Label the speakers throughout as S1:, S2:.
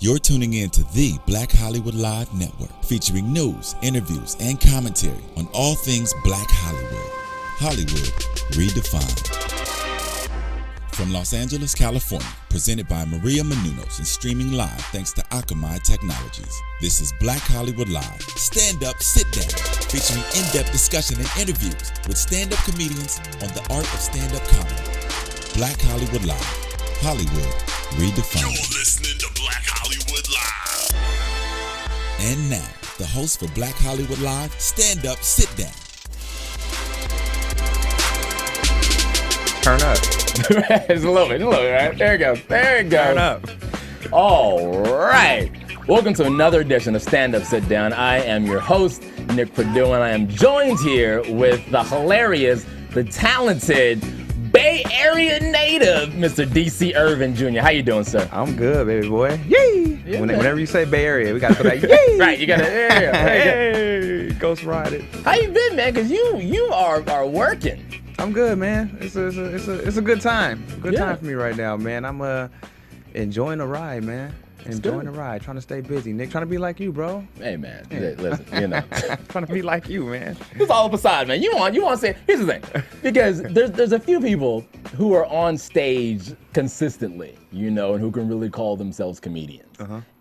S1: You're tuning in to the Black Hollywood Live Network, featuring news, interviews, and commentary on all things Black Hollywood. Hollywood redefined. From Los Angeles, California, presented by Maria Menounos and streaming live thanks to Akamai Technologies. This is Black Hollywood Live. Stand up, sit down, featuring in-depth discussion and interviews with stand-up comedians on the art of stand-up comedy. Black Hollywood Live. Hollywood redefined.
S2: You're listening to Black Hollywood Live.
S1: And now, the host for Black Hollywood Live, stand up, sit down.
S3: Turn up.
S4: It's a little bit, right? There it goes.
S3: Turn up.
S4: All right. Welcome to another edition of Stand Up, Sit Down. I am your host, Nick Perdue, and I am joined here with the hilarious, the talented, Bay Area native, Mr. DC Ervin Jr. How you doing, sir?
S3: I'm good, baby boy. Yay!
S4: Yeah,
S3: Whenever you say Bay Area, we gotta go like yay!
S4: Right, you gotta,
S3: Hey, Ghost Ride it.
S4: How you been, man? Because you are working.
S3: I'm good, man. It's a good time. Good
S4: Yeah.
S3: time for me right now, man. I'm enjoying the ride, man. Enjoying
S4: good.
S3: the ride. Trying to stay busy. Nick, trying to be like you, bro.
S4: Hey, man, listen,
S3: Trying to be like you, man.
S4: It's all up aside, man. You want to say, here's the thing, because there's a few people who are on stage consistently, you know, and who can really call themselves comedians.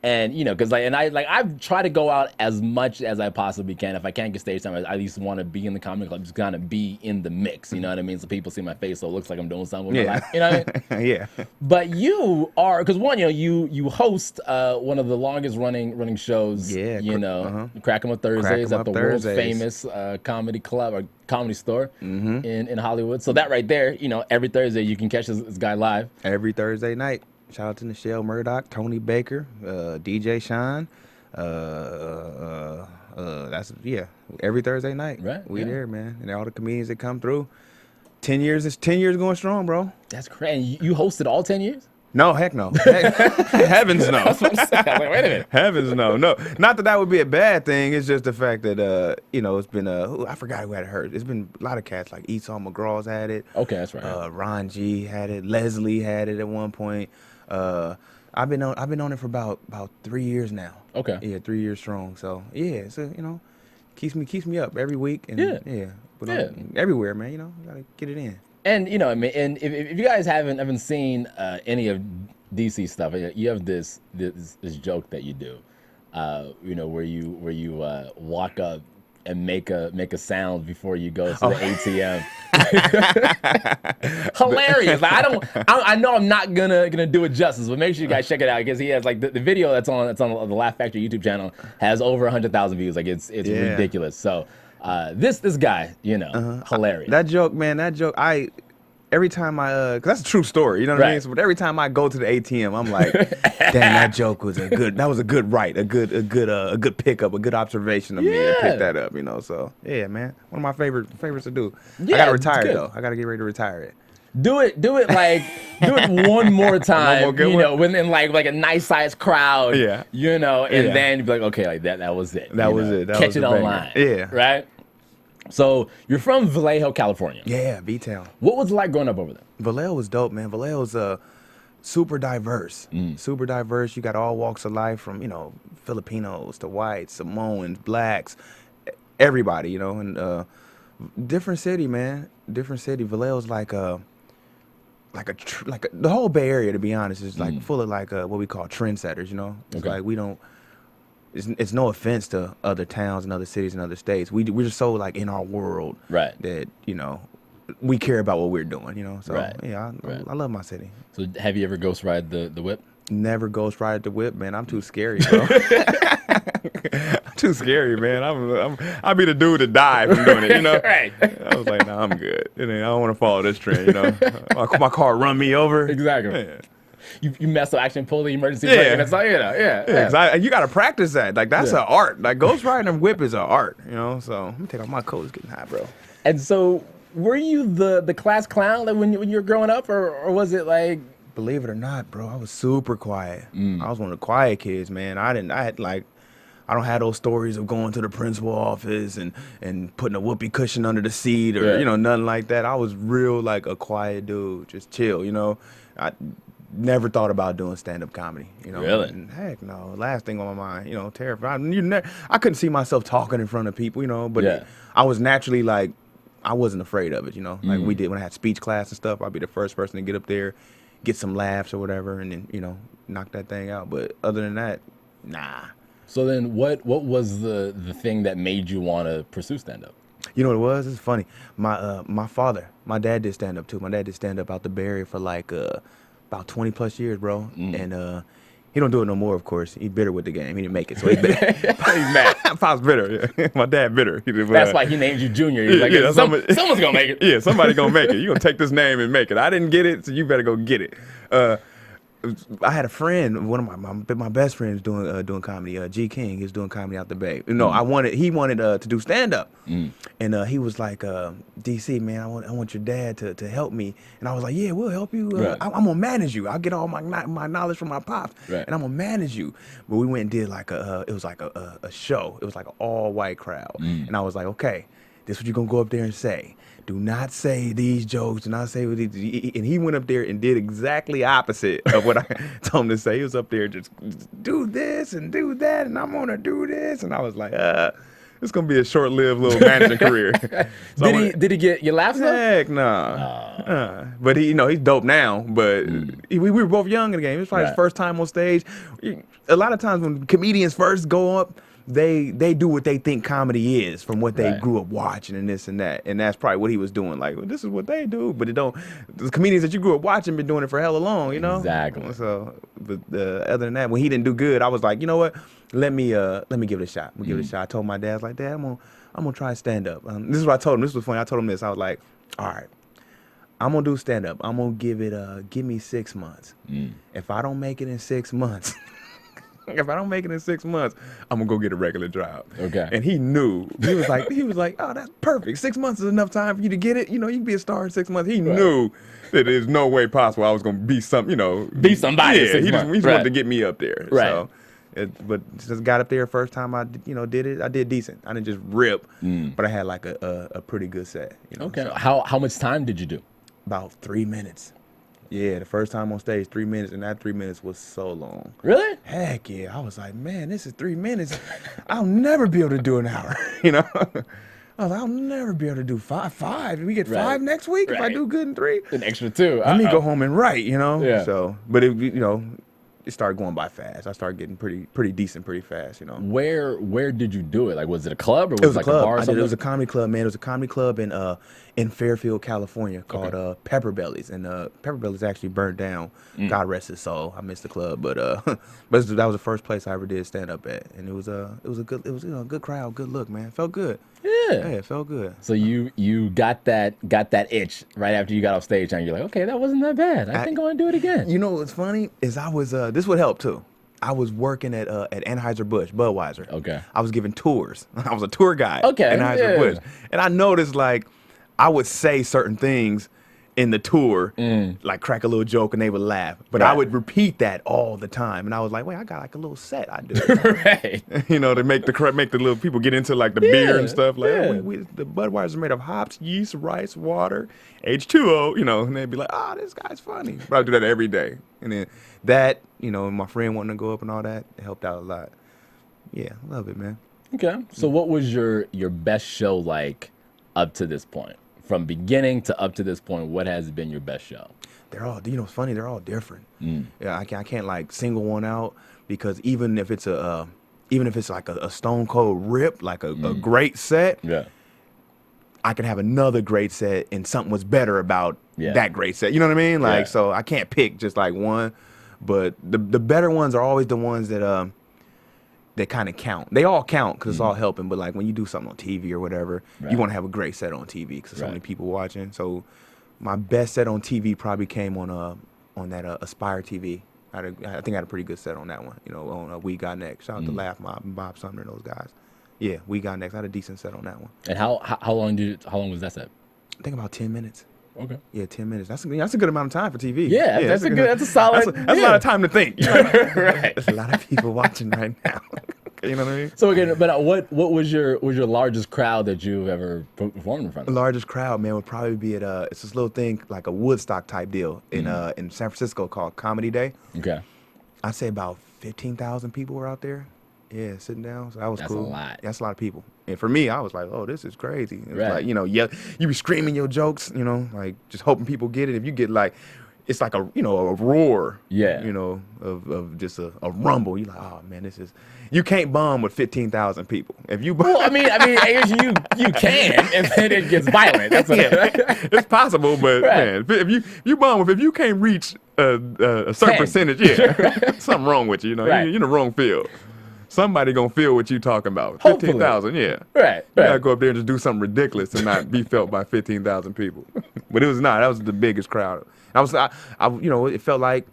S4: And you know, because I've tried to go out as much as I possibly can. If I can't get stage time, I at least want to be in the comedy club, just kind of be in the mix. You know what I mean? So people see my face, so it looks like I'm doing something with my life. You know what I mean?
S3: Yeah.
S4: But you are, because one, you know, you host one of the longest running shows.
S3: Yeah,
S4: You know, Crack 'em Up Thursdays at the world famous comedy club or comedy store in Hollywood. So that right there, you know, every Thursday you can catch this guy live.
S3: Every Thursday night. Shout out to Nichelle Murdoch, Tony Baker, DJ Sean. That's every Thursday night.
S4: Right,
S3: We
S4: yeah.
S3: there, man. And all the comedians that come through. 10 years, it's 10 years going strong, bro.
S4: That's crazy. You hosted all 10 years?
S3: No, heck no. Heavens no.
S4: That's what I'm saying. Like, wait a minute.
S3: Heavens no. No. Not that would be a bad thing. It's just the fact that, you know, it's been, I forgot who had it heard. It's been a lot of cats like Esau McGraw's had it.
S4: Okay, that's right.
S3: Ron G had it. Leslie had it at one point. I've been on it for about 3 years now.
S4: Okay.
S3: Yeah, 3 years strong. So yeah, so you know, keeps me up every week and but everywhere, man. You know, gotta get it in.
S4: And you know, I mean, and if you guys haven't seen any of DC stuff, you have this joke that you do, you know, where you walk up and make a sound before you go to the ATM. Hilarious. Like, I know I'm not gonna do it justice, but make sure you guys check it out, because he has like the video that's on the Laugh Factory YouTube channel has over 100,000 views. Like it's ridiculous. So this guy, you know, hilarious.
S3: That joke, every time cause that's a true story, you know what I mean? So, but every time I go to the ATM, I'm like, damn, that joke was a good pickup, a good observation of me to pick that up, you know? So yeah, man, one of my favorites to do.
S4: Yeah,
S3: I gotta retire
S4: it's good.
S3: though. I gotta get ready to retire it.
S4: Do it one more time,
S3: One more good
S4: you know,
S3: one?
S4: within like a nice sized crowd,
S3: Yeah.
S4: you know, and
S3: Yeah.
S4: then you'd be like, okay, like that was it.
S3: That
S4: you
S3: was
S4: know?
S3: it. That
S4: Catch
S3: was
S4: it
S3: the banger.
S4: online.
S3: Yeah.
S4: Right? So you're from Vallejo, California.
S3: Yeah, B-Town.
S4: What was it like growing up over there?
S3: Vallejo was dope, man. Vallejo's super diverse. Super diverse. You got all walks of life, from, you know, Filipinos to whites, Samoans, blacks, everybody, you know, and different city, man. Different city. Vallejo's like the whole Bay Area, to be honest, is like full of like what we call trendsetters, you know. It's
S4: Okay.
S3: like we don't. It's no offense to other towns and other cities and other states. We're just so like in our world,
S4: Right.
S3: that, you know, we care about what we're doing, you know. So
S4: Right.
S3: yeah, I love my city.
S4: So have you ever ghost ride the whip?
S3: Never ghost ride the whip, man. I'm too scary, bro. I'm too scary, man. I'll be the dude to die from doing it, you know.
S4: Right.
S3: I was like, nah, I'm good. I don't want to follow this trend, you know. My car run me over.
S4: Exactly.
S3: Yeah.
S4: You mess up, actually pull the emergency brake, and it's like, you know,
S3: Yeah, 'cause you gotta practice that. Like that's an art. Like ghost riding a whip is an art, you know. So let me take off my coat. It's getting hot, bro.
S4: And so, were you the class clown like when you were growing up, or was it like?
S3: Believe it or not, bro, I was super quiet. I was one of the quiet kids, man. I don't have those stories of going to the principal office and putting a whoopee cushion under the seat or, you know, nothing like that. I was real like a quiet dude, just chill, you know. never thought about doing stand-up comedy. You know,
S4: Really?
S3: And heck no. Last thing on my mind, you know, terrified. I couldn't see myself talking in front of people, you know, but
S4: Yeah.
S3: I was naturally like, I wasn't afraid of it, you know. Like we did when I had speech class and stuff, I'd be the first person to get up there, get some laughs or whatever, and then, you know, knock that thing out. But other than that, nah.
S4: So then what was the thing that made you want to pursue stand-up?
S3: You know what it was? It's funny. My dad did stand up too. My dad did stand up out the Bay Area for like about 20 plus years, bro. And he don't do it no more, of course. He's bitter with the game. He didn't make it, so he's bitter. He's mad. Pop's bitter. Yeah. My dad bitter.
S4: That's why he named you Junior. He's like, someone's gonna make it.
S3: Yeah, somebody gonna make it. You gonna take this name and make it. I didn't get it, so you better go get it. I had a friend, one of my best friends doing comedy. G King, he was doing comedy out the Bay. No, he wanted to do stand up, and he was like, DC man, I want your dad to help me, and I was like, yeah, we'll help you.
S4: Right.
S3: I'm gonna manage you. I'll get all my knowledge from my pops,
S4: right.
S3: and I'm gonna manage you. But we went and did like it was like a show. It was like an all white crowd, and I was like, okay, this is what you're gonna go up there and say. Do not say these jokes. Do not say what these. And he went up there and did exactly opposite of what I told him to say. He was up there just do this and do that, and I'm gonna do this. And I was like, it's gonna be a short-lived little managing career. So
S4: Did he get your laughs though?
S3: Heck nah. But he, you know, he's dope now. But we were both young in the game. It was probably his first time on stage. A lot of times when comedians first go up, they do what they think comedy is from what they grew up watching and this and that. And that's probably what he was doing. Like, well, this is what they do. But the comedians that you grew up watching been doing it for hella long, you know?
S4: Exactly.
S3: So, but other than that, when he didn't do good, I was like, you know what? Let me give it a shot. Give it a shot. I told my dad, I was like, Dad, I'm gonna try stand up. This is what I told him. This was funny. I told him this. I was like, all right, I'm gonna do stand up. I'm gonna give me 6 months. If I don't make it in 6 months, I'm gonna go get a regular job.
S4: Okay.
S3: And he knew. He was like, oh, that's perfect. 6 months is enough time for you to get it. You know, you can be a star in 6 months. He knew that there's no way possible I was gonna be somebody.
S4: Yeah,
S3: he just wanted to get me up there.
S4: Right.
S3: So, but just got up there first time I did it. I did decent. I didn't just rip, but I had like a pretty good set. You know,
S4: Okay.
S3: so.
S4: How much time did you do?
S3: About 3 minutes. Yeah, the first time on stage, 3 minutes, and that 3 minutes was so long.
S4: Really?
S3: Heck yeah. I was like, man, this is 3 minutes. I'll never be able to do an hour, you know? I was like, I'll never be able to do five. We get 5 next week if I do good in 3.
S4: An extra 2.
S3: Let me go home and write, you know?
S4: Yeah.
S3: So, but it started going by fast. I started getting pretty decent pretty fast, you know?
S4: Where did you do it? Like, was it a club or was
S3: It was
S4: like
S3: a club.
S4: a bar or something?
S3: It was a comedy club, man. It was a comedy club in Fairfield, California, called Pepper Bellies, and Pepper Bellies actually burned down. God rest his soul. I missed the club, but that was the first place I ever did stand up at, and it was a good crowd, good look, man. Felt good. Yeah, it felt good.
S4: So you got that itch right after you got off stage, and you're like, okay, that wasn't that bad. I think I want to do it again.
S3: You know what's funny is I was this would help too. I was working at Anheuser-Busch, Budweiser.
S4: Okay.
S3: I was giving tours. I was a tour guide.
S4: Okay,
S3: At Anheuser-Busch. And I noticed like I would say certain things in the tour, like crack a little joke and they would laugh. But I would repeat that all the time. And I was like, wait, I got like a little set I do.
S4: Right.
S3: You know, to make the little people get into like the beer and stuff. Like, the Budweiser's made of hops, yeast, rice, water, H2O, you know, and they'd be like, this guy's funny. But I would do that every day. And then that, you know, my friend wanting to go up and all that, it helped out a lot. Yeah, love it, man.
S4: Okay. So what was your best show like up to this point? From beginning to up to this point, what has been your best show?
S3: They're all, you know, it's funny. They're all different. Yeah, I can't like single one out because even if it's like a stone cold rip, like a great set, I can have another great set and something was better about that great set. You know what I mean? Like, so I can't pick just like one, but the better ones are always the ones that kind of count. They all count because it's all helping. But like when you do something on TV or whatever, you want to have a great set on TV because there's so many people watching. So my best set on TV probably came on that Aspire TV. I think I had a pretty good set on that one. You know, on We Got Next. Shout out to Laugh Mob and Bob Sumner and those guys. Yeah, We Got Next. I had a decent set on that one.
S4: And how long was that set?
S3: I think about 10 minutes.
S4: Okay.
S3: Yeah, 10 minutes. That's a good amount of time for TV.
S4: Yeah, that's a solid.
S3: That's a lot of time to think. You know?
S4: Right.
S3: There's a lot of people watching right now. You know what I mean?
S4: So again, but what was your largest crowd that you've ever performed in front
S3: The
S4: of?
S3: largest crowd, man, would probably be at it's this little thing like a Woodstock type deal in San Francisco called Comedy Day.
S4: Okay.
S3: I'd say about 15,000 people were out there. Yeah, sitting down. So that was
S4: That's
S3: cool.
S4: a lot.
S3: That's a lot of people. And for me, I was like, oh, this is crazy. It's
S4: Right.
S3: like, you know, yeah, you be screaming your jokes, you know, like just hoping people get it. If you get like, it's like a, you know, a roar.
S4: Yeah.
S3: You know, of just a rumble. You're like, oh man, this is. You can't bomb with 15,000 people. If you
S4: Well, I mean, I guess you can, and then it gets violent. That's what
S3: it's possible, but
S4: Right.
S3: man, if you bomb if you can't reach a certain
S4: 10.
S3: percentage, yeah, something wrong with you. You know,
S4: Right.
S3: you're in the wrong field. Somebody gonna feel what you talking about.
S4: Hopefully.
S3: 15,000, yeah.
S4: Right,
S3: You gotta
S4: right.
S3: go up there and just do something ridiculous and not be felt by 15,000 people. But it was not. That was the biggest crowd. I you know, it felt like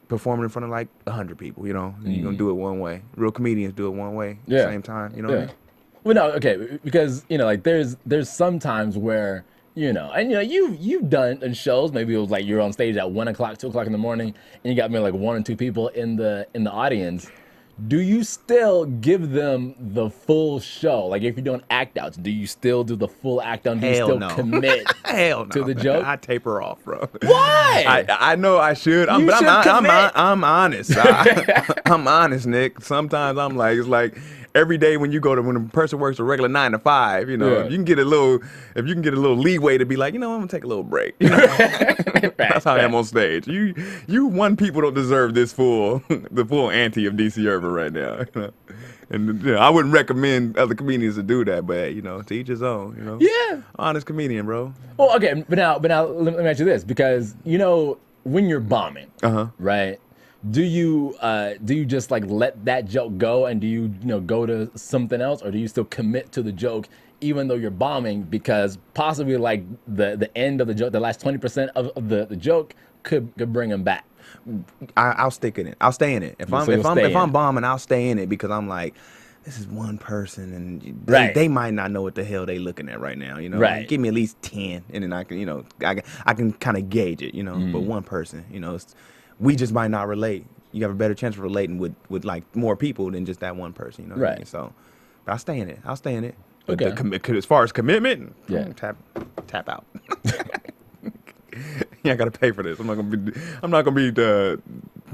S3: performing in front of like 100 people. You know, and you're gonna do it one way. Real comedians do it one way at
S4: Yeah.
S3: the same time. You know what I
S4: Yeah.
S3: mean?
S4: Well, no, okay, because you know, like there's some times where you know, and you know, you've done in shows. Maybe it was like you're on stage at 1 o'clock, 2 o'clock in the morning, and you got maybe like 1 or 2 people in the audience. Do you still give them the full show? Like if you're doing act outs, do you still do the full act out? Do you
S3: Hell
S4: still
S3: no.
S4: commit
S3: Hell no.
S4: to the joke?
S3: I taper off, bro.
S4: Why?
S3: I know I should.
S4: You
S3: But
S4: should commit.
S3: I'm honest. I'm honest, Nick. Sometimes I'm like, it's like every day when a person works a regular 9 to 5, you know,
S4: Yeah.
S3: if you can get a little leeway to be like, you know, I'm gonna take a little break. You know? That's how I am on stage. You one people don't deserve the full ante of DC Ervin right now. You know? And you know, I wouldn't recommend other comedians to do that, but you know, to each his own. You know,
S4: Yeah.
S3: honest comedian, bro.
S4: Well, okay, but now let me ask you this, because you know when you're bombing, right? Do you just like let that joke go, and do you go to something else, or do you still commit to the joke even though you're bombing, because possibly like the end of the joke, the last 20% of the joke could bring him back?
S3: I'll stick in it. I'll stay in it. If I'm bombing, I'll stay in it because I'm like, this is one person, and they might not know what the hell they looking at right now. You know,
S4: Right.
S3: Give me at least 10, and then I can, I can kind of gauge it. You know, but one person, we just might not relate. You have a better chance of relating with like more people than just that one person. You know, what I
S4: Right.
S3: mean? So, but I'll stay in it. I'll stay in it. But
S4: Okay.
S3: as far as commitment,
S4: Yeah.
S3: tap out. Yeah, I gotta pay for this. I'm not gonna be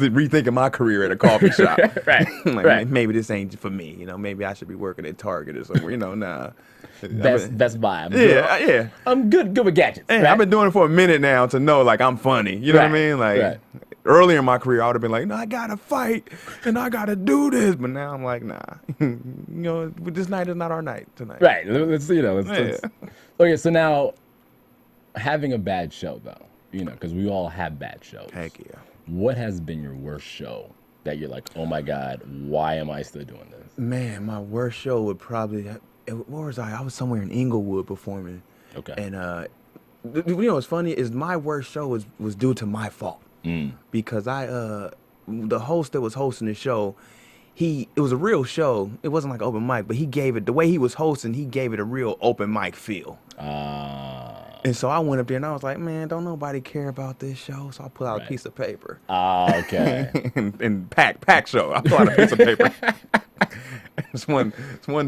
S3: rethinking my career at a coffee shop.
S4: Right.
S3: Like,
S4: Right.
S3: maybe this ain't for me. You know, maybe I should be working at Target or somewhere. You know, nah.
S4: Best Buy.
S3: Yeah.
S4: I'm good with gadgets.
S3: Hey,
S4: right?
S3: I've been doing it for a minute now to know like I'm funny. You know what I
S4: Right,
S3: mean? Like
S4: right.
S3: earlier in my career, I would have been like, no, I gotta fight and I gotta do this. But now I'm like, nah. This night is not our night tonight.
S4: Right. Let's.
S3: Yeah.
S4: Okay, so now having a bad show though, because we all have bad shows.
S3: Heck yeah.
S4: What has been your worst show that you're like, oh my God, why am I still doing this?
S3: Man, my worst show would probably. Where was I? I was somewhere in Inglewood performing.
S4: Okay.
S3: And what's funny is my worst show was due to my fault. Because the host that was hosting the show, it was a real show. It wasn't like open mic, but he gave it, the way he was hosting, he gave it a real open mic feel. And so I went up there and I was like, man, don't nobody care about this show. So I pulled out
S4: Right.
S3: a piece of paper.
S4: Okay.
S3: and pack show. I pulled out a piece of paper. This one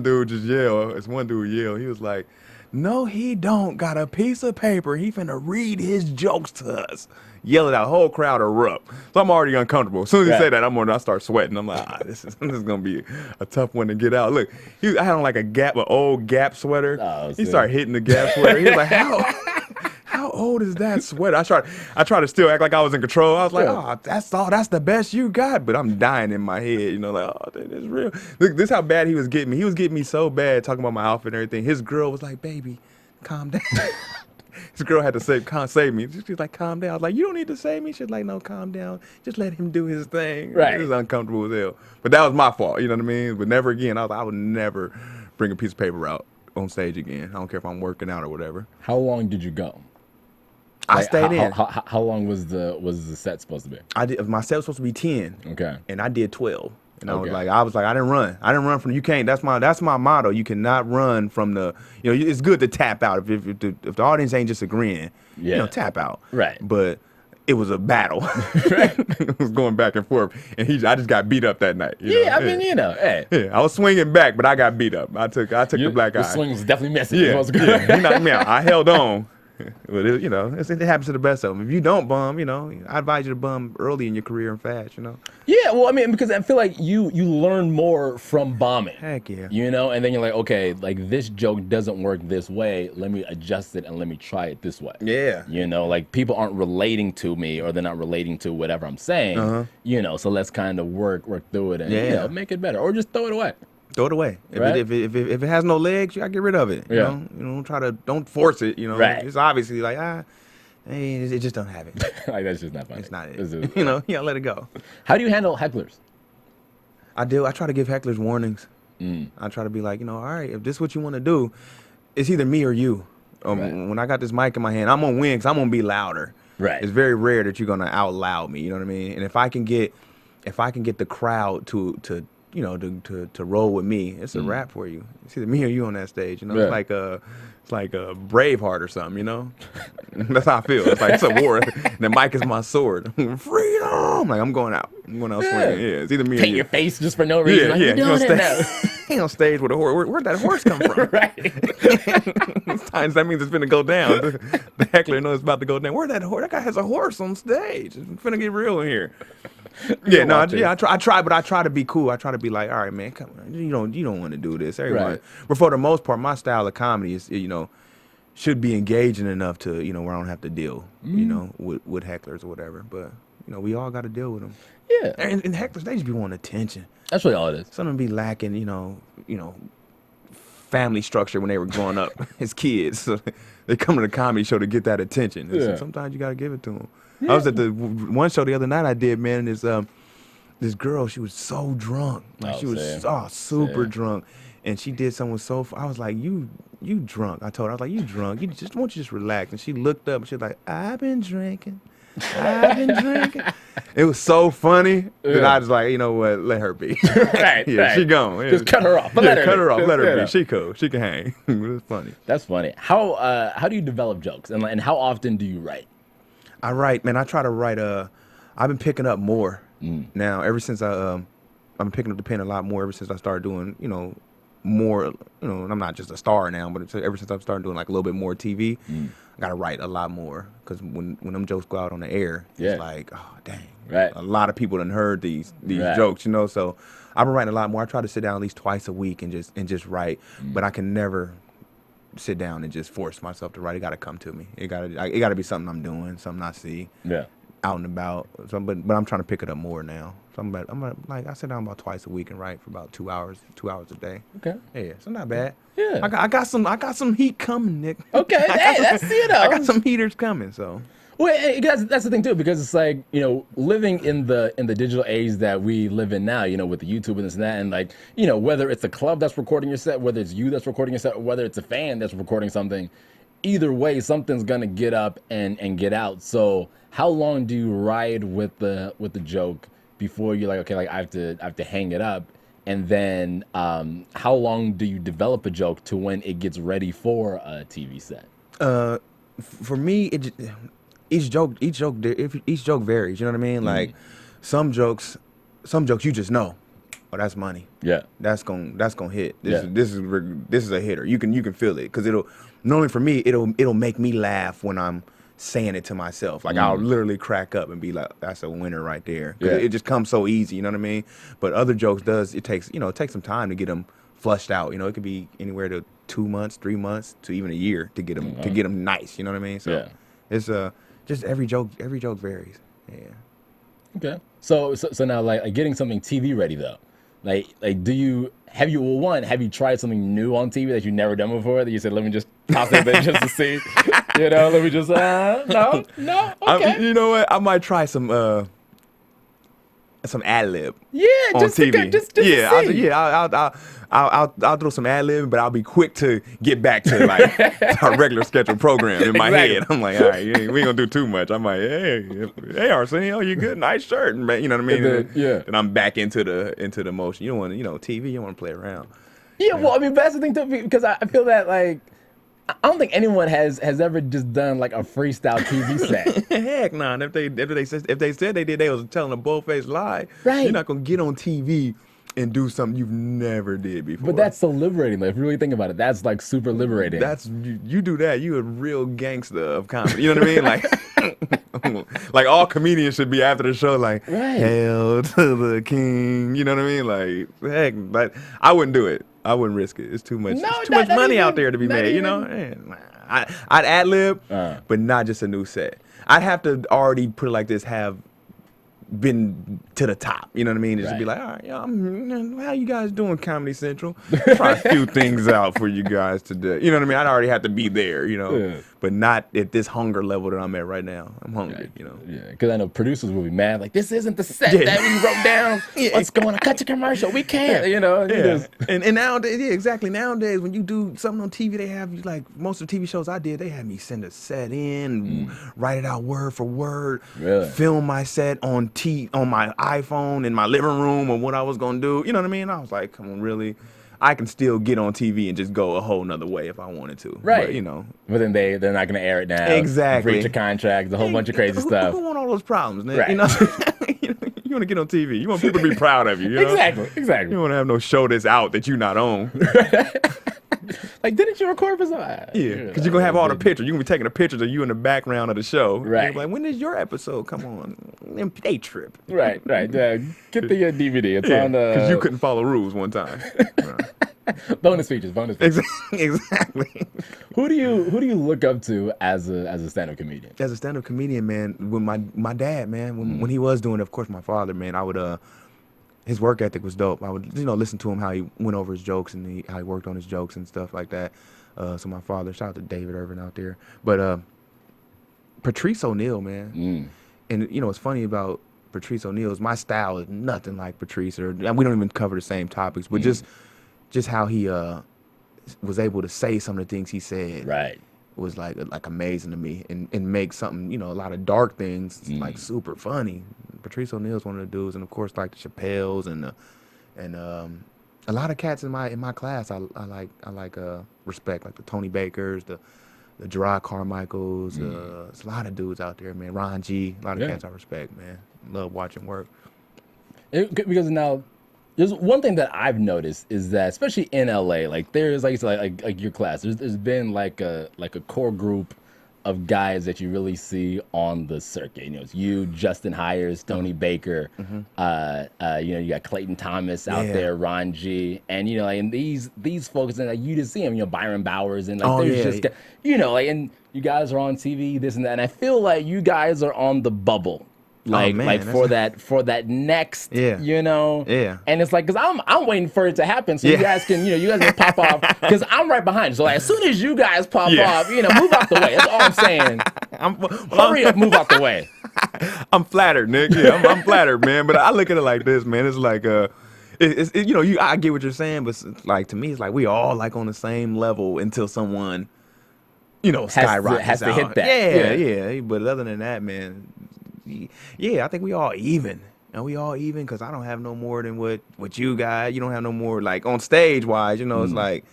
S3: dude just yelled. This one dude yelled. He was like, no, he don't got a piece of paper. He finna read his jokes to us. Yell it out. Whole crowd erupt. So I'm already uncomfortable. As soon as he say that, I start sweating. I'm like, this is gonna be a tough one to get out. Look, I had on like an old Gap sweater.
S4: Oh,
S3: He started hitting the Gap sweater. He was like, how old is that sweater? I tried to still act like I was in control. I was like, oh, that's the best you got. But I'm dying in my head, like, oh, this is real. Look, this is how bad he was getting me. He was getting me so bad talking about my outfit and everything. His girl was like, baby, calm down. His girl had to save me. She was like, calm down. I was like, you don't need to save me. She was like, no, calm down. Just let him do his thing.
S4: Right.
S3: It was uncomfortable as hell. But that was my fault, you know what I mean? But never again. I was like, I would never bring a piece of paper out on stage again. I don't care if I'm working out or whatever.
S4: How long did you go?
S3: I stayed in.
S4: How long was the set supposed to be?
S3: My set was supposed to be 10.
S4: Okay.
S3: And I did 12. And
S4: Okay.
S3: I was like, I didn't run. I didn't run from. You can't. That's my motto. You cannot run from the. It's good to tap out if the audience ain't just agreeing.
S4: Yeah.
S3: Tap out.
S4: Right.
S3: But it was a battle. It was going back and forth, and I just got beat up that night. You know?
S4: I mean, hey.
S3: Yeah, I was swinging back, but I got beat up. I took the black eye.
S4: The swing was definitely missing.
S3: Yeah, he knocked me out. I held on. But it happens to the best of them. If you don't bum, I advise you to bum early in your career and fast,
S4: Yeah, well, I mean, because I feel like you learn more from bombing.
S3: Heck yeah.
S4: And then you're like, okay, like this joke doesn't work this way. Let me adjust it and let me try it this way.
S3: Yeah.
S4: Like people aren't relating to me or they're not relating to whatever I'm saying. So let's kind of work through it and make it better or just throw it away.
S3: Throw it away.
S4: Right?
S3: If it has no legs, you gotta get rid of it.
S4: Yeah.
S3: Don't force it.
S4: Right.
S3: It's obviously like hey, it just don't have it.
S4: Like that's just not funny.
S3: It's not it.
S4: It's
S3: let it go.
S4: How do you handle hecklers?
S3: I try to give hecklers warnings. I try to be like, all right, if this is what you want to do, it's either me or you.
S4: Right.
S3: When I got this mic in my hand, I'm gonna win because I'm gonna be louder.
S4: Right.
S3: It's very rare that you're gonna out loud me. You know what I mean? And if I can get the crowd to roll with me, it's a wrap for you. It's either me or you on that stage.
S4: Yeah.
S3: It's like a Braveheart or something. That's how I feel. It's like it's a war. The mic is my sword. Freedom! Like I'm going out swinging. Yeah, it's either me or
S4: Paint
S3: you.
S4: your face just for no reason.
S3: Yeah,
S4: like,
S3: yeah.
S4: You're doing it now.
S3: He on stage with a horse. Where'd that horse come from?
S4: Right.
S3: Sometimes that means it's finna go down. The heckler knows it's about to go down. Where'd that horse? That guy has a horse on stage. It's finna get real in here. Yeah, no, I try, but I try to be cool. I try to be like, all right, man, come on, you don't want to do this, everyone.
S4: Right.
S3: But for the most part, my style of comedy is, should be engaging enough to, where I don't have to deal, with hecklers or whatever. But we all got to deal with them.
S4: Yeah.
S3: And hecklers, they just be wanting attention.
S4: That's really all it is.
S3: Some of them be lacking, family structure when they were growing up as kids. So they come to the comedy show to get that attention. And so sometimes you got to give it to them. Yeah. I was at the one show the other night I did, man, and this girl, she was so drunk. Like she was super drunk. And she did something I was like, you drunk. I told her, I was like, you drunk. Why don't you just relax? And she looked up and she was like, I've been drinking. It was so funny that I was like, you know what, let her be.
S4: Right.
S3: She gone.
S4: Just cut her off. But let her
S3: off. Let her be.
S4: Know.
S3: She cool. She can hang. It was funny.
S4: That's funny. How do you develop jokes and how often do you write?
S3: I write, man. I try to write. I've been picking up more now. Ever since I've been picking up the pen a lot more. Ever since I started doing, more. And I'm not just a star now, but ever since I've started doing like a little bit more TV, I gotta write a lot more because when them jokes go out on the air, it's like, oh dang,
S4: right.
S3: A lot of people done heard these jokes, So I've been writing a lot more. I try to sit down at least twice a week and just write, but I can never sit down and just force myself to write. It got to come to me. It got to be something I'm doing, something I see out and about. So, but I'm trying to pick it up more now. So I sit down about twice a week and write for about 2 hours a day. Okay. Yeah, so not bad.
S4: Yeah.
S3: I got some heat coming, Nick.
S4: Okay. Hey, that's
S3: I got some heaters coming. So.
S4: Well, that's the thing too, because it's like, living in the digital age that we live in now, with the YouTube and this and that, and like, whether it's a club that's recording your set, whether it's you that's recording your set, or whether it's a fan that's recording something, either way, something's gonna get up and get out. So how long do you ride with the joke before you're like, okay, like I have to hang it up? And then how long do you develop a joke to when it gets ready for a TV set?
S3: For me, each joke varies. You know what I mean? Like some jokes you just know, oh, that's money. Yeah, that's gonna hit. This is a hitter. You can feel it because normally for me it'll make me laugh when I'm saying it to myself. Like I'll literally crack up and be like, that's a winner right there. It just comes so easy. You know what I mean? But other jokes it takes some time to get them flushed out. It could be anywhere to 2 months, 3 months to even a year to get them nice. You know what I mean? So it's just every joke varies. Yeah. Okay.
S4: So now like getting something TV ready though, like have you tried something new on TV that you've never done before that you said, let me just toss it in just to see, let me just no, okay.
S3: You know what? I might try some ad lib.
S4: Yeah,
S3: on
S4: just
S3: TV.
S4: Just to see.
S3: I'll throw some ad lib, but I'll be quick to get back to like our regular scheduled program in my head. I'm like, all right, we ain't gonna do too much. I'm like, hey, Arsenio, you good? Nice shirt, man. You know what I mean? Then I'm back into the motion. You don't want to, TV. You don't want to play around.
S4: Yeah, well, I mean, that's the thing too, because I feel that like I don't think anyone has ever just done like a freestyle TV set.
S3: Heck no. If they said they did, they was telling a bull-faced lie.
S4: Right.
S3: You're not gonna get on TV and do something you've never did before.
S4: But that's so liberating. Like, if you really think about it, that's like super liberating.
S3: That's you do that, you a real gangster of comedy. You know what I mean? Like all comedians should be after the show, like hail to the king. You know what I mean? Like heck, but I wouldn't do it. I wouldn't risk it. It's too much. It's too much money out there to be made. You know? I'd ad lib, but not just a new set. I'd have to already put it like this. Have been to the top, you know what I mean? Just be like, all right, how you guys doing, Comedy Central? Try a few things out for you guys today. You know what I mean? I'd already have to be there, you know, but not at this hunger level that I'm at right now. I'm hungry, you know. Yeah,
S4: because I know producers will be mad, like, this isn't the set that we wrote down. What's going on? Cut to commercial. We can't, you know.
S3: And nowadays, exactly. Nowadays, when you do something on TV, they have you, like, most of the TV shows I did, they had me send a set in, write it out word for word, film my set on my iPhone in my living room or what I was gonna do. You know what I mean? I was like, come on, really? I can still get on TV and just go a whole nother way if I wanted to.
S4: Right.
S3: But, you know.
S4: But then they're not gonna air it now.
S3: Exactly.
S4: Breach a contract, a whole bunch of crazy stuff.
S3: Who want all those problems, man?
S4: Right.
S3: You know, you want to get on TV. You want people to be proud of you. You know?
S4: Exactly.
S3: You don't want to have no show that's out that you not on.
S4: Like, didn't you record for something?
S3: Yeah, because you're going to have all the pictures. You're going to be taking the pictures of you in the background of the show.
S4: Right.
S3: Like, when does your episode come on? They trip.
S4: Right. Get the DVD. It's on the...
S3: Because you couldn't follow rules one time.
S4: Bonus features.
S3: Exactly.
S4: Who do you look up to as a stand-up comedian?
S3: As a stand-up comedian, man, when my dad, man, when he was doing it, of course, my father, man, I would... his work ethic was dope. I would, listen to him, how he went over his jokes and how he worked on his jokes and stuff like that. So my father, shout out to David Ervin out there. But Patrice ONeal, man. And, what's funny about Patrice ONeal is my style is nothing like Patrice. And we don't even cover the same topics. But just how he was able to say some of the things he said. Right. Was like amazing to me and make something, a lot of dark things like super funny. Patrice ONeal is one of the dudes, and of course like the Chappelles and a lot of cats in my class I like respect, like the Tony Bakers, the Gerard Carmichaels. There's a lot of dudes out there, man. Ron G, a lot of cats I respect, man. Love watching work.
S4: Because now, there's one thing that I've noticed is that, especially in LA, like there's like your class, there's been like a core group of guys that you really see on the circuit. It's you, Justin Hires, Tony Baker, you got Clayton Thomas out there, Ron G, and and these folks, and you just see them, Byron Bowers, and and you guys are on TV, this and that, and I feel like you guys are on the bubble. For that next, and it's like, because I'm waiting for it to happen so you guys can pop off, because I'm right behind you. So like, as soon as you guys pop off, move out the way. That's all I'm saying. Hurry up, move out the way.
S3: I'm flattered, Nick. Yeah, I'm flattered, man. But I look at it like this, man. It's like I get what you're saying, but like to me, it's like we all like on the same level until someone skyrockets
S4: has to hit that.
S3: Yeah. But other than that, man. Yeah, I think we all even. And we all even because I don't have no more than what you got. You don't have no more, like, on stage wise, it's like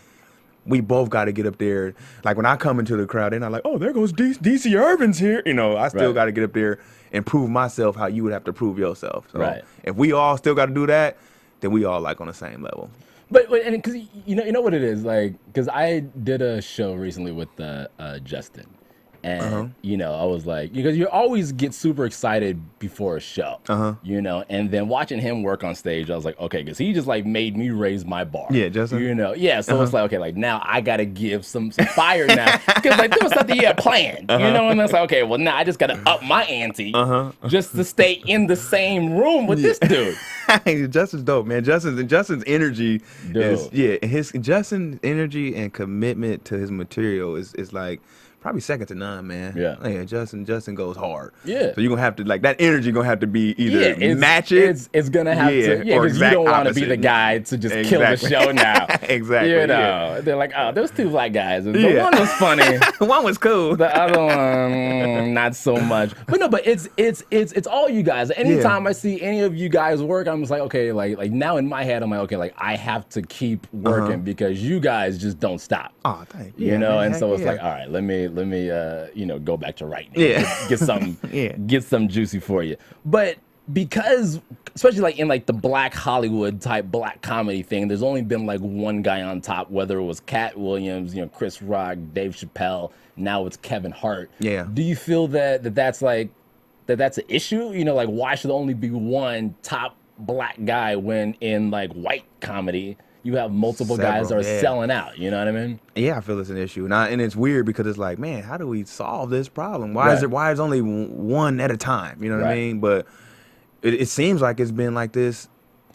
S3: we both got to get up there. Like, when I come into the crowd, they're not like, oh, there goes DC Ervin's here. I still got to get up there and prove myself how you would have to prove yourself. So if we all still got to do that, then we all like on the same level.
S4: But and because you know what it is, like, because I did a show recently with Justin. And, I was like, because you always get super excited before a show, and then watching him work on stage, I was like, okay, because he just like made me raise my bar. Yeah, Justin. So it's like, okay, like now I got to give some fire now. Because like there was something you had planned, and it's like, okay, well now I just got to up my ante just to stay in the same room with this dude.
S3: Justin's dope, man. Justin's energy Justin's energy and commitment to his material is like probably second to none, man.
S4: Yeah.
S3: Justin goes hard.
S4: Yeah.
S3: So you're gonna have to like that energy gonna have to be either match it.
S4: It's gonna have to,
S3: or
S4: because you don't want to be
S3: opposite.
S4: the guy to just kill the show now.
S3: Exactly.
S4: You know, they're like, oh, those two black guys. The one was funny.
S3: One was cool.
S4: The other one, not so much. But no, but it's all you guys. Anytime I see any of you guys work, I'm just like, okay, like now in my head, I'm like, okay, like I have to keep working because you guys just don't stop.
S3: Oh, thank you.
S4: You know,
S3: man,
S4: and so it's
S3: yeah.
S4: like, all right, let me go back to writing.
S3: Yeah.
S4: Get some
S3: Yeah.
S4: get some juicy for you. But because especially like in like the Black Hollywood type black comedy thing, there's only been like one guy on top, whether it was Cat Williams, Chris Rock, Dave Chappelle, now it's Kevin Hart.
S3: Yeah.
S4: Do you feel that's like that's an issue? Like why should there only be one top black guy when in like white comedy you have multiple guys that are selling out? You know what I mean?
S3: Yeah, I feel it's an issue, and it's weird because it's like, man, how do we solve this problem? Why is only one at a time? You know what I mean? But it seems like it's been like this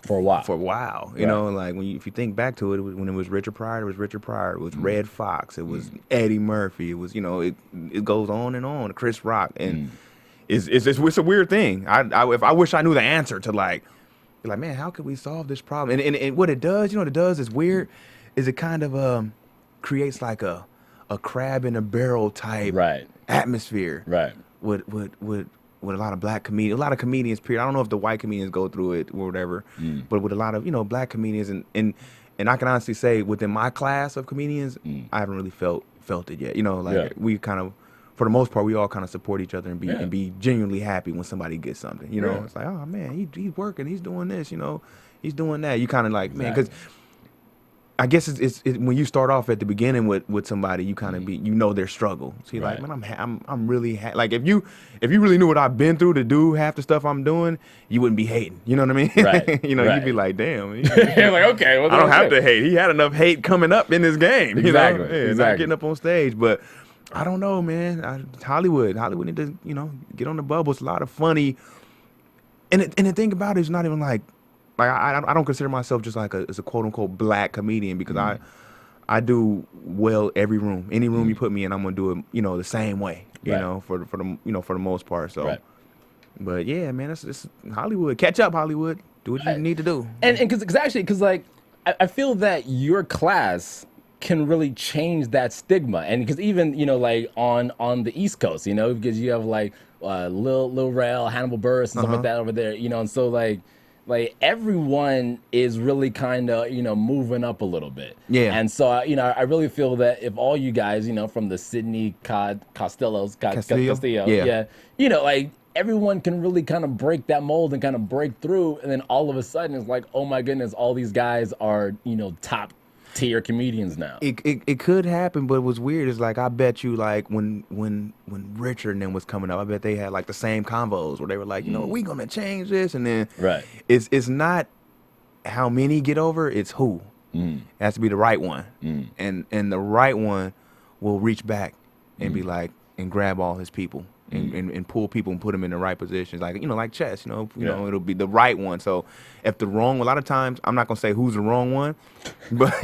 S4: for a while.
S3: You know, like if you think back to it, when it was Richard Pryor, it was Richard Pryor. It was Red Fox. It was Eddie Murphy. It was it goes on and on. Chris Rock, and it's a weird thing. I wish I knew the answer to like man, how could we solve this problem? And what it does, what it does is weird, is it kind of creates like a crab in a barrel type atmosphere.
S4: Right.
S3: With a lot of black comedians, period. I don't know if the white comedians go through it or whatever, but with a lot of black comedians, and I can honestly say within my class of comedians, I haven't really felt it yet. We kind of, for the most part, we all kind of support each other and be genuinely happy when somebody gets something. It's like, oh man, he's working, he's doing this, he's doing that. You kind of like, man, because I guess it's when you start off at the beginning with somebody, you kind of their struggle. So you're like, man, I'm really like if you really knew what I've been through to do half the stuff I'm doing, you wouldn't be hating. You know what I mean?
S4: Right.
S3: You'd be like, damn.
S4: You're like, okay, well,
S3: I don't have to hate. He had enough hate coming up in this game.
S4: Exactly.
S3: Not getting up on stage, but. I don't know, man. Hollywood need to, get on the bubble. It's a lot of funny, and the thing about it is not even like I don't consider myself just like as a quote unquote black comedian because I do well every room, any room you put me in, I'm gonna do it, the same way, for the most part. So, but yeah, man, it's Hollywood. Catch up, Hollywood. Do what you need to do.
S4: And because like I feel that your class can really change that stigma, and because even like on the East Coast, because you have like Lil Rel, Hannibal Buress, and stuff like that over there, and so like everyone is really kind of moving up a little bit. Yeah. And so I really feel that if all you guys from the Sidney Castillo, like everyone can really kind of break that mold and kind of break through, and then all of a sudden it's like, oh my goodness, all these guys are top tier comedians now.
S3: It could happen, but what's weird is like I bet you like when Richard and them was coming up, I bet they had like the same convos where they were like, we gonna change this, and then it's not how many get over, it's who. It has to be the right one, and the right one will reach back and be like and grab all his people. And pull people and put them in the right positions, like like chess. It'll be the right one. So if the wrong, a lot of times I'm not gonna say who's the wrong one, but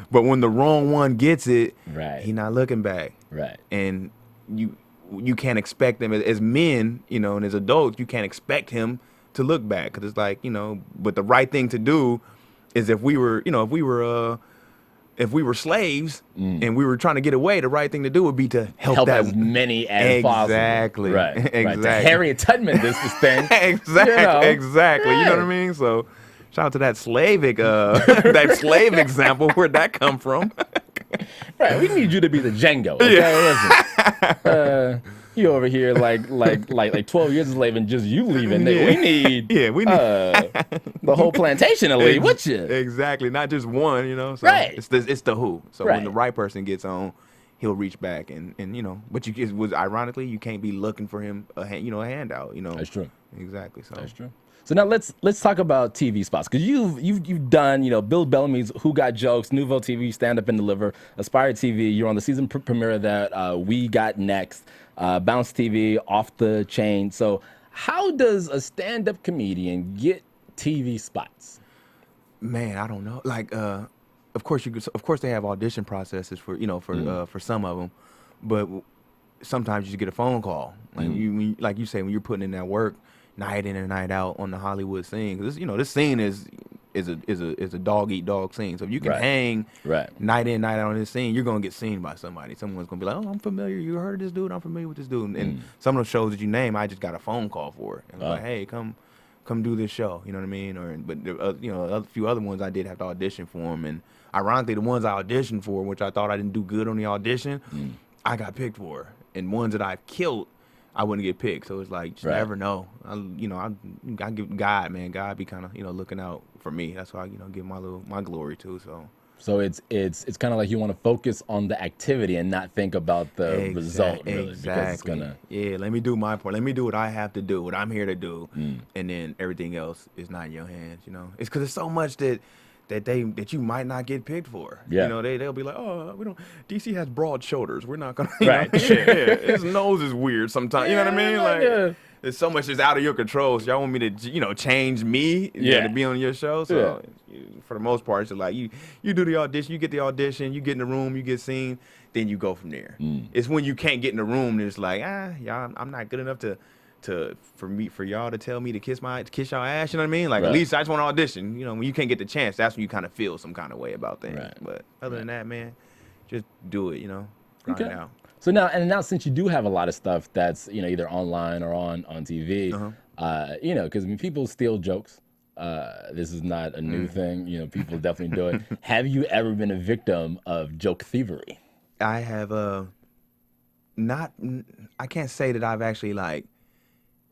S3: but when the wrong one gets it, he's not looking back. And you can't expect them as men, and as adults, you can't expect him to look back because it's like But the right thing to do is if we were slaves and we were trying to get away, the right thing to do would be to help that
S4: as many as possible.
S3: Exactly.
S4: Exactly. To Harriet Tubman this thing.
S3: Exactly. You know what I mean? So shout out to that slave example. Where'd that come from?
S4: We need you to be the Django. Okay? Listen. You over here like 12 years a slave and just you leaving. We need the whole plantation to leave with you.
S3: Exactly, not just one, So it's the who. So when the right person gets on, he'll reach back and but it was ironically you can't be looking for him a handout.
S4: That's true.
S3: Exactly. So
S4: that's true. So now let's talk about TV spots, because you've done Bill Bellamy's Who Got Jokes, Nouveau TV, Stand Up and Deliver, Aspire TV. You're on the season premiere of that. We Got Next, Bounce TV, Off the Chain. So how does a stand-up comedian get TV spots?
S3: Man, I don't know. Like, of course they have audition processes for for some of them, but sometimes you just get a phone call. Like like you say, when you're putting in that work, night in and night out on the Hollywood scene. 'Cause this scene is a dog eat dog scene. So if you can hang night in, night out on this scene, you're gonna get seen by somebody. Someone's gonna be like, "Oh, I'm familiar. You heard of this dude? I'm familiar with this dude." And some of those shows that you name, I just got a phone call for it. And like, "Hey, come do this show." You know what I mean? But a few other ones I did have to audition for them. And ironically, the ones I auditioned for, which I thought I didn't do good on the audition, I got picked for. And ones that I've killed, I wouldn't get picked. So it's like, just never know. I give God, man. God be kind of, looking out for me. That's why I, give my glory too. So
S4: it's kind of like you want to focus on the activity and not think about the result, really, because it's gonna.
S3: Yeah, let me do my part. Let me do what I have to do, what I'm here to do, and then everything else is not in your hands. It's because there's so much that you might not get picked for.
S4: Yeah.
S3: They'll be like, "Oh, we don't. DC has broad shoulders. We're not gonna."
S4: Right.
S3: His nose is weird sometimes. You know what I mean? Like, there's so much that's out of your control. So y'all want me to, change me to be on your show. So for the most part, it's like you do the audition, you get the audition, you get in the room, you get seen, then you go from there. It's when you can't get in the room, and it's like, y'all, I'm not good enough for y'all to tell me to kiss y'all ass, you know what I mean? Like, at least I just want to audition. When you can't get the chance, that's when you kind of feel some kind of way about things.
S4: Right.
S3: But other than that, man, just do it, grind it out.
S4: So now since you do have a lot of stuff that's, either online or on TV, because people steal jokes. This is not a new thing. People definitely do it. Have you ever been a victim of joke thievery?
S3: I have I can't say that I've actually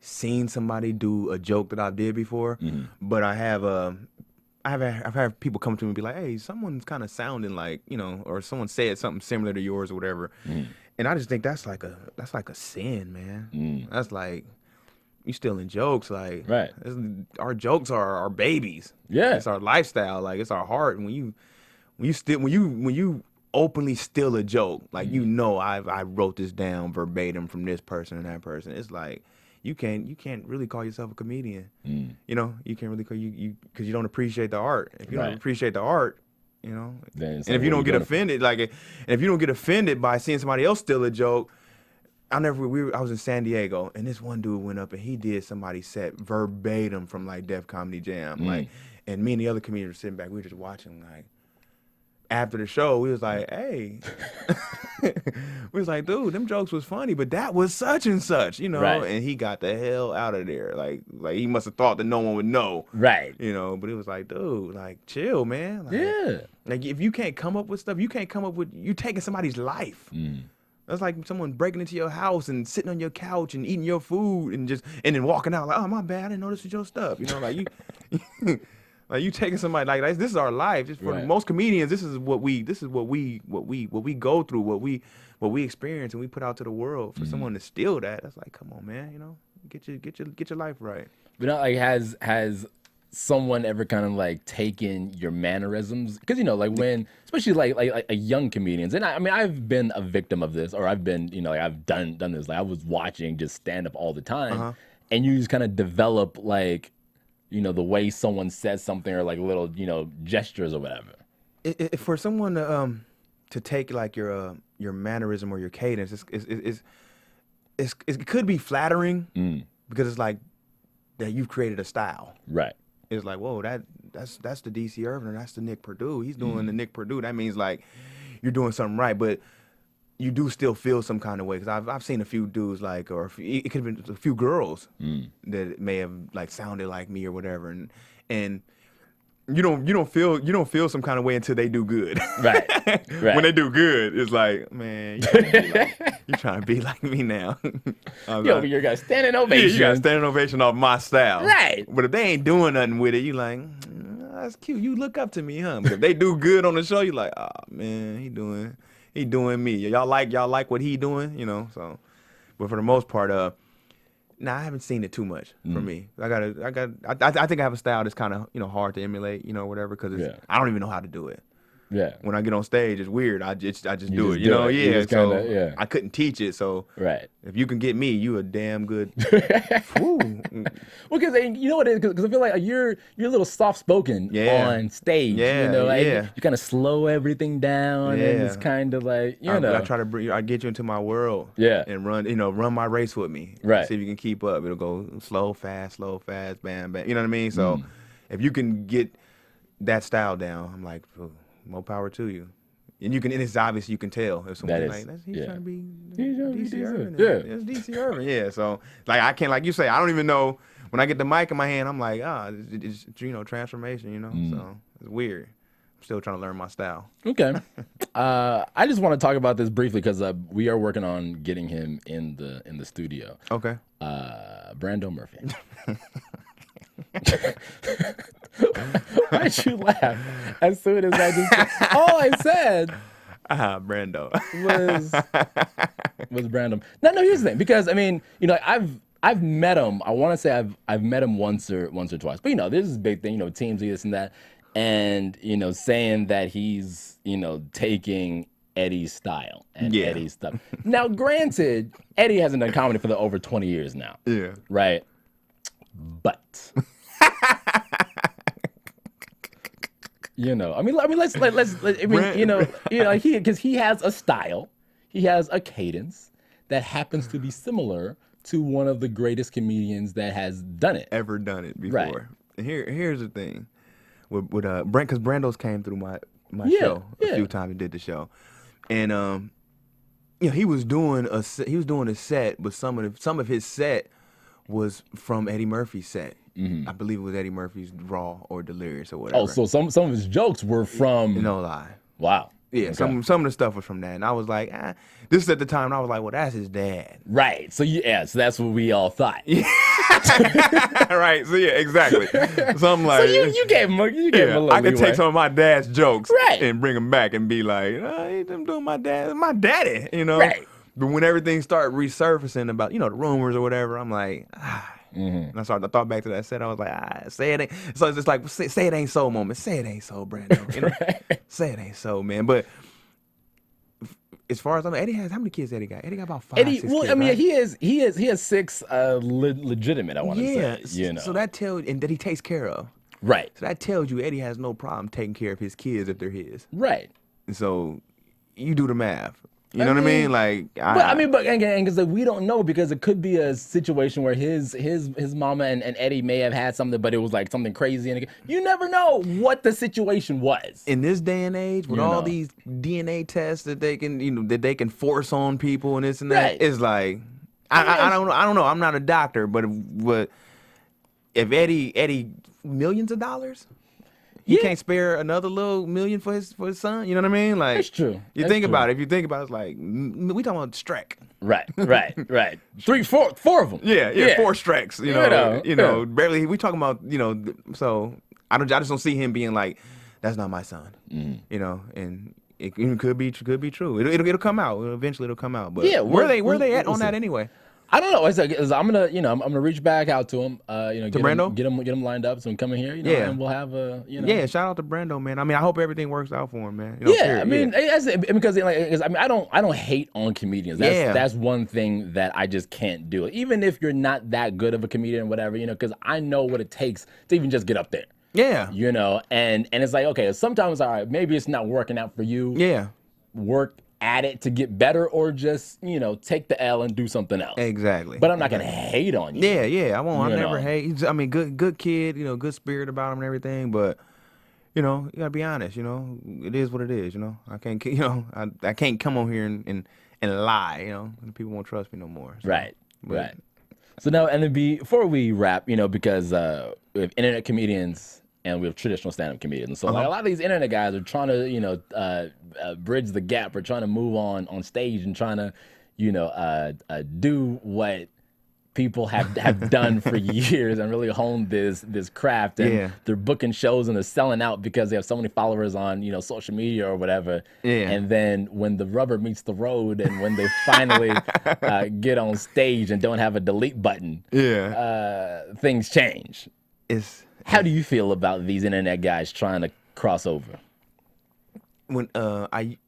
S3: seen somebody do a joke that I did before, but I've had people come to me and be like, "Hey, someone's kind of sounding like, or someone said something similar to yours or whatever," and I just think that's like a sin, man. That's like you stealing jokes, like our jokes are our babies. Yeah, it's our lifestyle, like it's our heart. And when you openly steal a joke, like I wrote this down verbatim from this person and that person, it's like. You can't really call yourself a comedian. You can't really call you because you don't appreciate the art. If you don't appreciate the art, and if you don't get offended, and if you don't get offended by seeing somebody else steal a joke, I was in San Diego and this one dude went up and he did somebody's set verbatim from Def Comedy Jam, and me and the other comedians were sitting back, we were just watching after the show, we was like, "Hey," we was like, "Dude, them jokes was funny, but that was such and such, And he got the hell out of there. Like he must have thought that no one would know,
S4: right?
S3: But it was like, dude, chill, man. If you can't come up with stuff, you taking somebody's life. That's like someone breaking into your house and sitting on your couch and eating your food and then walking out like, "Oh, my bad, I didn't know this was your stuff." You. Like you taking somebody this is our life. Just for most comedians, this is what we go through, what we experience and we put out to the world. For someone to steal that's like, come on, man, get your life right.
S4: But has someone ever kind of taken your mannerisms? Because when especially like young comedians, and I've been a victim of this, or I've been I've done this. I was watching just stand up all the time, and you just kind of develop the way someone says something or little, gestures or whatever.
S3: For someone to take your mannerism or your cadence, it could be flattering because it's like that you've created a style.
S4: Right.
S3: It's like, whoa, that's the DC Ervin or that's the Nick Perdue. He's doing the Nick Perdue. That means you're doing something right, but you do still feel some kind of way, because I've seen a few dudes it could have been a few girls that may have sounded like me or whatever, and you don't feel some kind of way until they do good.
S4: Right.
S3: When they do good, it's like, man, you trying to be like me now.
S4: Yo, you got standing ovation.
S3: Yeah, you got standing ovation off my style.
S4: Right.
S3: But if they ain't doing nothing with it, you like, that's cute. You look up to me, huh? But if they do good on the show, you like, oh man, he doing me. Y'all like what he doing, So, but for the most part, I haven't seen it too much for me. I think I have a style that's kind of hard to emulate, whatever, because I don't even know how to do it.
S4: Yeah.
S3: When I get on stage, it's weird. I just do it.
S4: do
S3: You know,
S4: it. You
S3: yeah.
S4: just
S3: So
S4: kinda- yeah.
S3: I couldn't teach it. So
S4: Right.
S3: if you can get me, you a damn good. Woo.
S4: Well, because you know what it is, because I feel like you're a little soft spoken
S3: Yeah.
S4: on stage.
S3: Yeah,
S4: you know, like
S3: yeah.
S4: you kind of slow everything down, and it's
S3: Yeah.
S4: kind of like
S3: I
S4: know.
S3: try to bring. I get you into my world.
S4: Yeah.
S3: And run my race with me.
S4: Right.
S3: See if you can keep up. It'll go slow, fast, bam, bam. You know what I mean? So if you can get that style down, I'm like, ooh, more power to you. And you can, and it's obvious you can tell if someone's like, he's trying to be DC Ervin.
S4: Yeah.
S3: It's DC Ervin. Yeah. So like I can't, like you say, I don't even know when I get the mic in my hand. I'm like, it's transformation. You know. So it's weird. I'm still trying to learn my style.
S4: Okay. I just want to talk about this briefly because we are working on getting him in the studio.
S3: Okay.
S4: Brando Murphy. Why'd you laugh as soon as I just all I said
S3: Brando.
S4: was Brando. No, here's the thing, because I mean, I've met him. I want to say I've met him once or twice. But this is a big thing, teams, this and that. And, saying that he's, taking Eddie's style and Eddie's stuff. Now, granted, Eddie hasn't done comedy for over 20 years now.
S3: Yeah.
S4: Right? But because he has a style, he has a cadence that happens to be similar to one of the greatest comedians that has done it.
S3: Ever done it before.
S4: Right.
S3: And here's the thing. With Brent, because Brando's came through my show a few times. He did the show, and he was doing a set, but some of his set was from Eddie Murphy's set. I believe it was Eddie Murphy's Raw or Delirious or whatever.
S4: Oh, so some of his jokes were from.
S3: No lie.
S4: Wow.
S3: Yeah,
S4: Okay.
S3: some of the stuff was from that, and I was like, this is at the time, and I was like, well, that's his dad.
S4: Right. So so that's what we all thought.
S3: Right. So yeah, exactly. So I'm like,
S4: So you gave him a little
S3: I could
S4: leeway.
S3: take some of my dad's jokes
S4: Right.
S3: and bring them back and be like, I'm doing my daddy,
S4: Right.
S3: But when everything started resurfacing about, the rumors or whatever, I'm like, And I thought back to that set. I was like, say it ain't. So it's just like, say it ain't so moment. Say it ain't so, Brando.
S4: Right.
S3: Say it ain't so, man. But as far as I know, Eddie has, how many kids Eddie got? Eddie got about 5,
S4: Eddie,
S3: 6
S4: well,
S3: kids,
S4: I mean,
S3: right?
S4: he has 6 legitimate. I want to say,
S3: So that tells, and that he takes care of.
S4: Right.
S3: So that tells you Eddie has no problem taking care of his kids if they're his.
S4: Right.
S3: And so you do the math. You know what I mean? Like,
S4: but because we don't know, because it could be a situation where his mama and Eddie may have had something, but it was like something crazy, and you never know what the situation was.
S3: In this day and age, with all these DNA tests that they can force on people and this and that,
S4: Right.
S3: it's like I don't know. I'm not a doctor, but if Eddie millions of dollars. He can't spare another little million for his son. You know what I mean? Like,
S4: That's true.
S3: You think about it. If you think about it, it's like we talking about Streck.
S4: Right. 3, 4 of them.
S3: Yeah, 4 Strecks. You know, barely. We talking about So I just don't see him being like, that's not my son. And it could be true. It'll come out. Eventually, it'll come out. But where they at on that anyway?
S4: I don't know. I'm gonna reach back out to him. Get
S3: Brando?
S4: him lined up so he can come in here. And we'll have a.
S3: Yeah, shout out to Brando, man. I mean, I hope everything works out for him, man.
S4: Period. I mean, because I don't hate on comedians. That's one thing that I just can't do. Even if you're not that good of a comedian or whatever, because I know what it takes to even just get up there.
S3: Yeah.
S4: And it's like, okay, sometimes, all right, maybe it's not working out for you.
S3: Yeah.
S4: Work at it to get better, or just take the L and do something else.
S3: Exactly.
S4: But I'm not gonna hate on you.
S3: Yeah. I won't. I never hate. I mean, good kid. Good spirit about him and everything. But you gotta be honest. It is what it is. I can't. I can't come on here and lie. And people won't trust me no more. So.
S4: Right. So now, and then before we wrap, because we have internet comedians and we have traditional stand-up comedians. So like a lot of these internet guys are trying to, bridge the gap, or trying to move on stage and trying to, do what people have done for years and really honed this craft. And they're booking shows and they're selling out because they have so many followers on, social media or whatever.
S3: Yeah.
S4: And then when the rubber meets the road and when they finally get on stage and don't have a delete button, things change. How do you feel about these internet guys trying to cross over?
S3: when I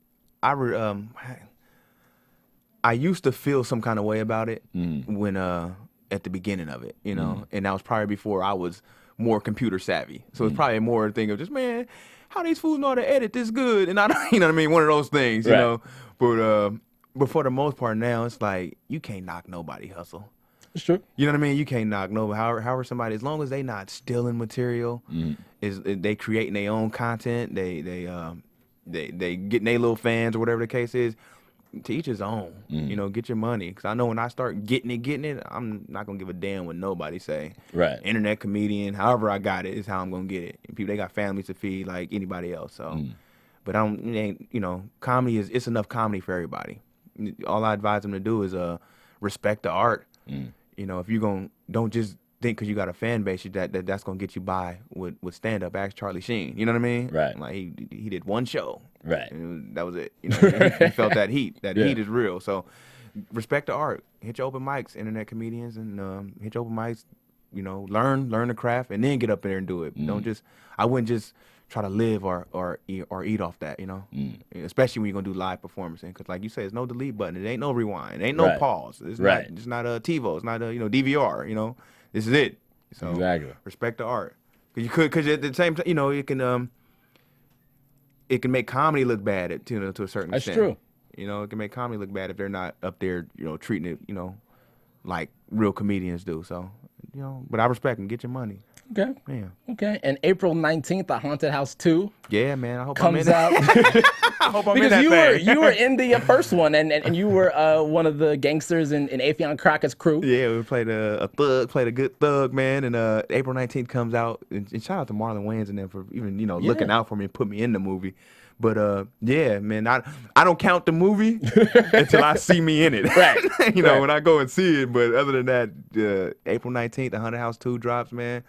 S3: used to feel some kind of way about it when at the beginning of it, you know, and that was probably before I was more computer savvy. So it's probably more a thing of just, man, how these fools know how to edit this good, and I don't, you know what I mean, one of those things, you know. But for the most part now, it's like you can't knock nobody hustle.
S4: It's true.
S3: You know what I mean? You can't knock nobody. However somebody, as long as they not stealing material, is they creating their own content, they getting their little fans or whatever the case is. To each his own. You know, get your money. Because I know when I start getting it, I'm not gonna give a damn what nobody say.
S4: Right.
S3: Internet comedian, however I got it is how I'm gonna get it. And people, they got families to feed like anybody else. So, but it ain't, you know, comedy it's enough comedy for everybody. All I advise them to do is respect the art. You know, if you don't just think because you got a fan base that's gonna get you by with stand up. Ask Charlie Sheen. You know what I mean?
S4: Right.
S3: Like he did one show. Right. And that was it. You know, he felt that heat. That heat is real. So respect the art. Hit your open mics, internet comedians, and hit your open mics. You know, learn the craft, and then get up there and do it. Don't just. I wouldn't just try to live or eat off that. You know, especially when you're gonna do live performance. Because like you say, there's no delete button. It ain't no rewind. It ain't no pause. It's not. It's not a TiVo. It's not a DVR. You know. This is it. So respect the art. Because at the same time, you know, it can make comedy look bad to a certain extent.
S4: That's true.
S3: You know, it can make comedy look bad if they're not up there, you know, treating it, you know, like real comedians do. So, you know, but I respect them. Get your money.
S4: Okay.
S3: Yeah.
S4: Okay. And April 19th, The Haunted House 2.
S3: Yeah, man. I hope
S4: comes
S3: I'm in
S4: out.
S3: I hope I'm
S4: because
S3: in that thing.
S4: you were in the first one, and you were one of the gangsters in Affion Crockett's crew.
S3: Yeah, we played a good thug, man. And April 19th comes out. And shout out to Marlon Wayans and them for even, you know, looking out for me and put me in the movie. But yeah, man, I don't count the movie until I see me in it. Right. You know, when I go and see it. But other than that, April 19th, The Haunted House 2 drops, man.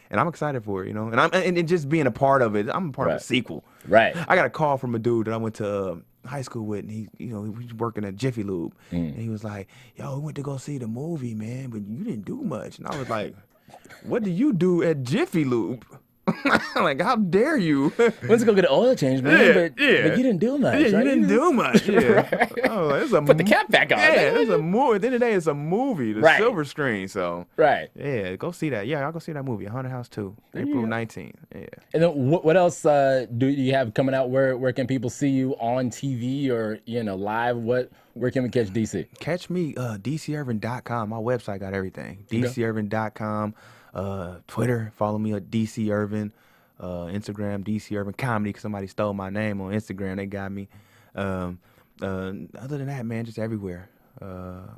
S3: And I'm excited for it, you know. And just being a part of it, I'm a part of a sequel. Right. I got a call from a dude that I went to high school with, and he was working at Jiffy Lube. And he was like, yo, we went to go see the movie, man, but you didn't do much. And I was like, what do you do at Jiffy Lube? Like, how dare you?
S4: Went to go get an oil change, man, but you didn't do much.
S3: Yeah,
S4: right?
S3: you didn't do much. Yeah. Oh, it's a
S4: put the cap back on.
S3: Yeah, it's a movie. At the end of the day, it's a movie, the silver screen. So, yeah, go see that. Yeah, I'll go see that movie, Haunted House 2, April 19th. Yeah. And
S4: then what else do you have coming out? Where can people see you on TV or, you know, live? Where can we catch DC?
S3: Catch me, DCErvin.com. My website got everything. DCErvin.com. Twitter, follow me at DC Ervin. Instagram, DC Ervin Comedy, because somebody stole my name on Instagram. They got me. Other than that, man, just everywhere.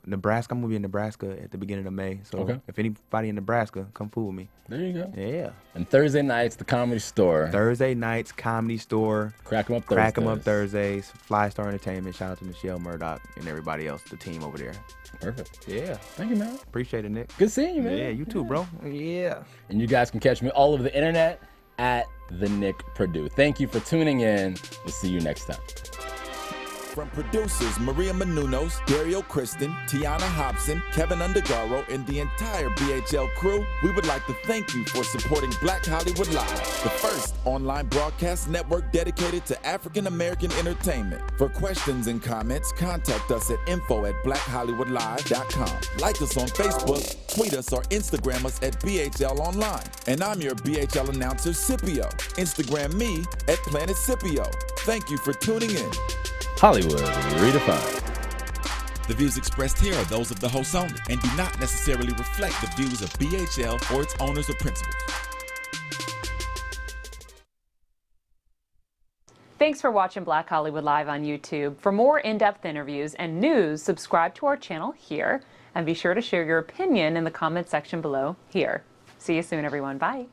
S3: Nebraska, I'm going to be in Nebraska at the beginning of May. So if anybody in Nebraska, come fool with me.
S4: There you go.
S3: Yeah.
S4: And Thursday nights, the Comedy Store.
S3: Thursday nights, Comedy Store.
S4: Crack 'em Up Thursdays.
S3: Crack 'em Up Thursdays. Fly Star Entertainment. Shout out to Michelle Murdoch and everybody else, the team over there.
S4: Perfect.
S3: Yeah.
S4: Thank you, man.
S3: Appreciate it, Nick.
S4: Good seeing you, man.
S3: Yeah, you too, bro. Yeah.
S4: And you guys can catch me all over the internet at the Nick Perdue. Thank you for tuning in. We'll see you next time.
S1: From producers Maria Menounos, Dario Kristen, Tiana Hobson, Kevin Undergaro, and the entire BHL crew, we would like to thank you for supporting Black Hollywood Live, the first online broadcast network dedicated to African American entertainment. For questions and comments, contact us at info@blackhollywoodlive.com. Like us on Facebook, tweet us, or Instagram us at BHL Online. And I'm your BHL announcer, Scipio. Instagram me at Planet Scipio. Thank you for tuning in.
S4: Hollywood Redefined.
S1: The views expressed here are those of the hosts only and do not necessarily reflect the views of BHL or its owners or principals.
S5: Thanks for watching Black Hollywood Live on YouTube. For more in-depth interviews and news, subscribe to our channel here, and be sure to share your opinion in the comment section below here. See you soon, everyone. Bye.